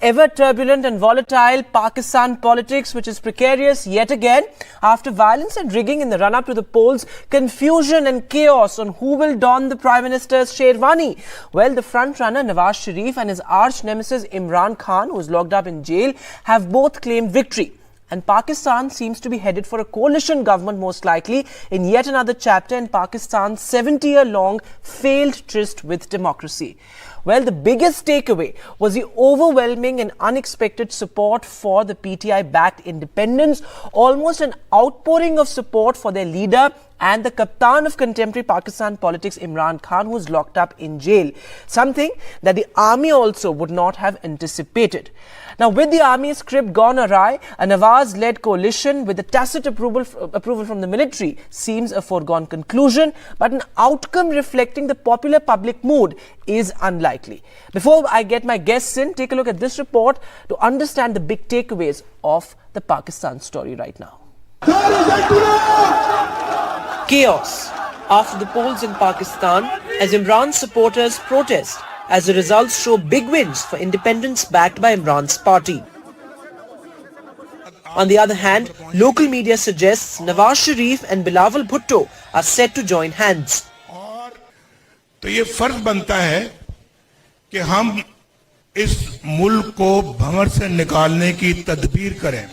ever turbulent and volatile Pakistan politics, which is precarious yet again after violence and rigging in the run-up to the polls, confusion and chaos on who will don the Prime Minister's sherwani. Well, the front-runner Nawaz Sharif and his arch-nemesis Imran Khan, who is locked up in jail, have both claimed victory. And Pakistan seems to be headed for a coalition government, most likely, in yet another chapter in Pakistan's 70-year-long failed tryst with democracy. Well, the biggest takeaway was the overwhelming and unexpected support for the PTI-backed independents, almost an outpouring of support for their leader and the Captain of contemporary Pakistan politics, Imran Khan, who is locked up in jail. Something that the army also would not have anticipated. Now, with the army's script gone awry, a Nawaz-led coalition with a tacit approval from the military seems a foregone conclusion, but an outcome reflecting the popular public mood is unlikely. Before I get my guests in, take a look at this report to understand the big takeaways of the Pakistan story right now. Chaos after the polls in Pakistan as Imran's supporters protest as the results show big wins for independents backed by Imran's party. On the other hand, local media suggests Nawaz Sharif and Bilawal Bhutto are set to join hands. तो ये फर्ज बनता है कि हम इस मुल्क को भंवर से निकालने की तदबीर करें।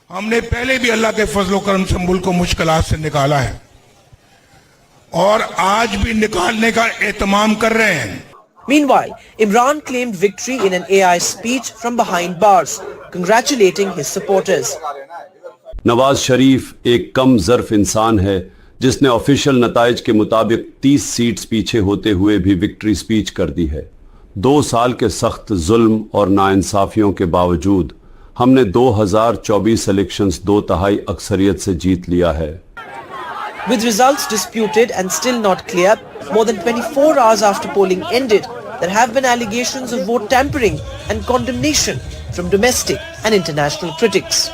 हमने पहले भी अल्लाह के फजल करम से मुल्क को मुश्किलात से निकाला है और आज भी निकालने का एहतमाम कर रहे हैं। Meanwhile, Imran claimed victory in an AI speech from behind bars, congratulating his supporters. Nawaz Sharif एक कम ज़र्फ इंसान है जिसने ऑफिशियल नताइज के मुताबिक 30 सीट्स पीछे होते हुए भी विक्ट्री स्पीच कर दी है। 2 साल के सख्त जुल्म और नाइंसाफियों के बावजूद हमने 2024 इलेक्शंस 2/3 अक्सरियत से जीत लिया है। With results disputed and still not clear, more than 24 hours after polling ended, there have been allegations of vote tampering and condemnation from domestic and international critics.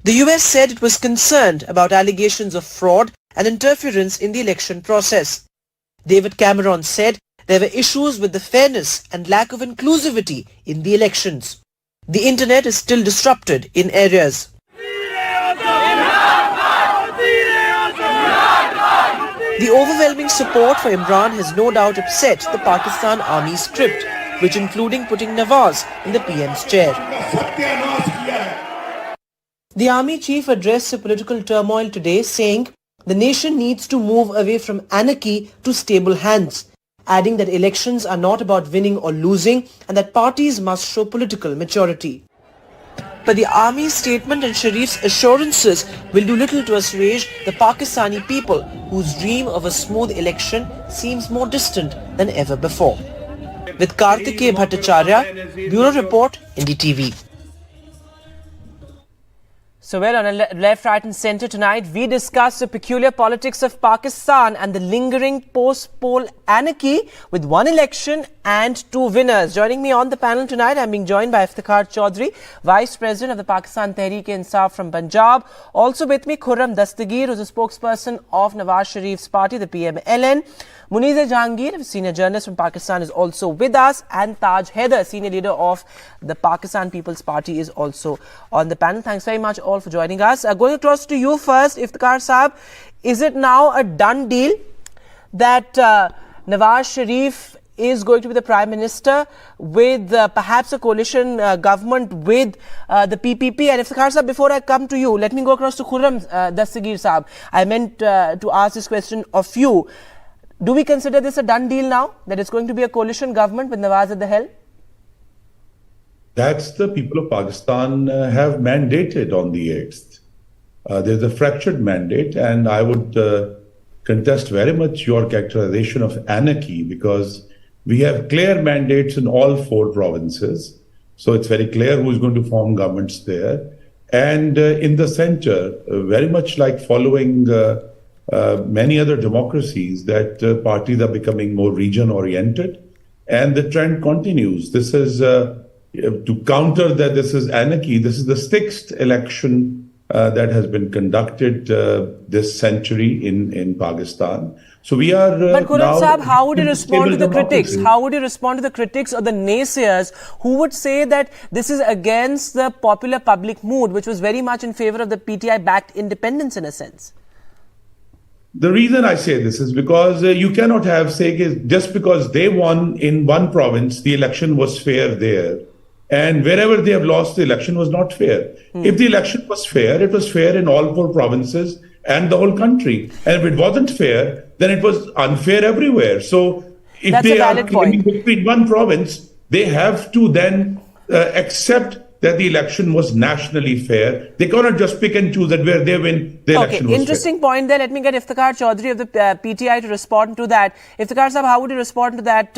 The US said it was concerned about allegations of fraud and interference in the election process. David Cameron said there were issues with the fairness and lack of inclusivity in the elections. The internet is still disrupted in areas. The overwhelming support for Imran has no doubt upset the Pakistan Army script, which including putting Nawaz in the PM's chair. The Army chief addressed the political turmoil today, saying the nation needs to move away from anarchy to stable hands, adding that elections are not about winning or losing and that parties must show political maturity. But the Army's statement and Sharif's assurances will do little to assuage the Pakistani people whose dream of a smooth election seems more distant than ever before. With Kartikeya Bhattacharya, Bureau Report, NDTV. So, well, on a left, right and centre tonight, we discuss the peculiar politics of Pakistan and the lingering post-poll anarchy with one election and 2 winners. Joining me on the panel tonight, I'm being joined by Iftikhar Chaudhry, Vice President of the Pakistan Tehreek-e-Insaf from Punjab. Also with me, Khurram Dastagir, who's a spokesperson of Nawaz Sharif's party, the PMLN. Muniza Jahangir, a senior journalist from Pakistan, is also with us. And Taj Haider, senior leader of the Pakistan People's Party, is also on the panel. Thanks very much all for joining us. Going across to you first, Iftikhar Saab, is it now a done deal that Nawaz Sharif is going to be the Prime Minister with perhaps a coalition government with the PPP? And Iftikhar Saab, before I come to you, let me go across to Khurram Dastagir Saab. I meant to ask this question of you. Do we consider this a done deal now, that it's going to be a coalition government with Nawaz at the helm? That's the people of Pakistan have mandated on the 8th. There's a fractured mandate, and I would contest very much your characterization of anarchy, because we have clear mandates in all 4 provinces. So it's very clear who's going to form governments there. And in the center, very much like following many other democracies, that parties are becoming more region-oriented, and the trend continues. This is to counter that this is anarchy. This is the 6th election that has been conducted this century in Pakistan. So we are. But Khurram now Saab, how would you respond to the stable critics? democracy. How would you respond to the critics or the naysayers who would say that this is against the popular public mood, which was very much in favor of the PTI-backed independence in a sense? The reason I say this is because you cannot have, say, just because they won in one province, the election was fair there. And wherever they have lost, the election was not fair. If the election was fair, it was fair in all 4 provinces and the whole country. And if it wasn't fair, then it was unfair everywhere. So if That's they a are valid claiming point. victory in one province, they have to then accept that the election was nationally fair. They cannot just pick and choose that where they win, the election was Interesting point there. Let me get Iftikhar Chaudhary of the PTI to respond to that. Iftikhar Saab, how would you respond to that,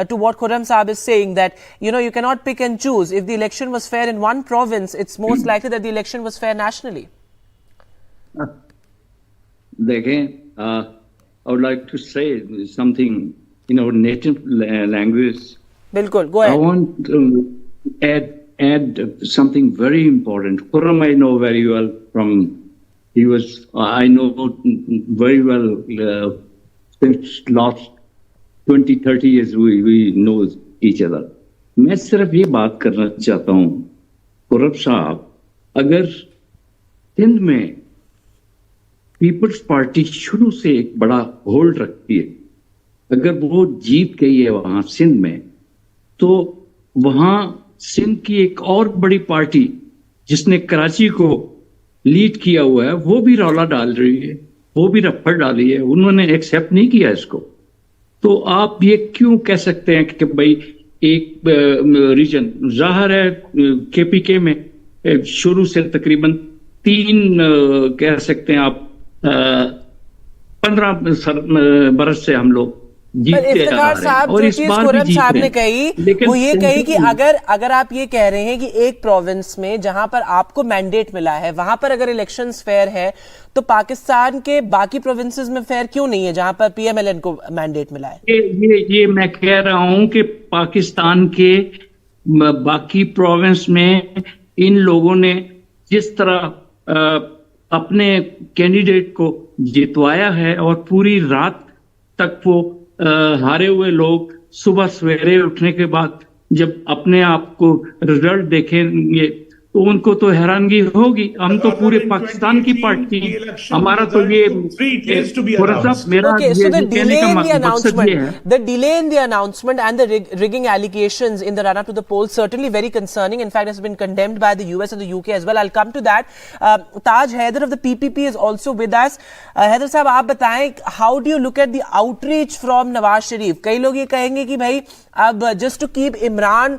to what Khurram Saab is saying, that, you cannot pick and choose. If the election was fair in one province, it's most likely that the election was fair nationally. Again, I would like to say something in our native language. Bilkul, go I ahead. want to add something very important. Khurram I know very well I know very well since last 20-30 years we know each other. मैं सिर्फ ये बात करना चाहता हूँ, खुर्रम साहब, अगर सिंध में पीपल्स पार्टी शुरू से एक बड़ा होल्ड रखती है, अगर वो जीत गई है वहां सिंध में, तो वहां सिंध की एक और बड़ी पार्टी जिसने कराची को लीड किया हुआ है, वो भी रौला डाल रही है, वो भी रफ्फड़ डाली है, उन्होंने एक्सेप्ट नहीं किया इसको। तो आप ये क्यों कह सकते हैं कि भाई एक रीजन, जाहिर है केपीके में शुरू से तकरीबन 3 कह सकते हैं आप 15 बरस से हम लोग जीतते आ रहे हैं, और इस बार भी जीत साहब रहे ने हैं। कही वो ये कही कि अगर आप ये कह रहे हैं कि एक प्रोविंस में जहां पर आपको मैंडेट मिला है वहां पर अगर इलेक्शंस फेयर है, तो पाकिस्तान के बाकी प्रोविंसेस में फेयर क्यों नहीं है जहां पर पीएमएलएन को मैंडेट मिला है? ये मैं कह रहा हूं कि पाकिस्तान के बाकी प्रोविंस में इन लोगों ने जिस तरह अपने कैंडिडेट को जितवाया है और पूरी रात तक वो हारे हुए लोग सुबह सवेरे उठने के बाद जब अपने आप को रिजल्ट देखेंगे तो उनको तो हैरानगी होगी। हम तो पूरे पाकिस्तान की पार्टी, हमारा तो ये मेरा the delay in the announcement and the rigging allegations in the run-up to the polls certainly very concerning. In fact, has been condemned by the US and the UK as well. I'll come to that. Taj Haider of the PPP is also with us. Haider साहब, आप बताएं, how do you look at the outreach from Nawaz Sharif? कई लोग ये कहेंगे कि भाई अब just to keep Imran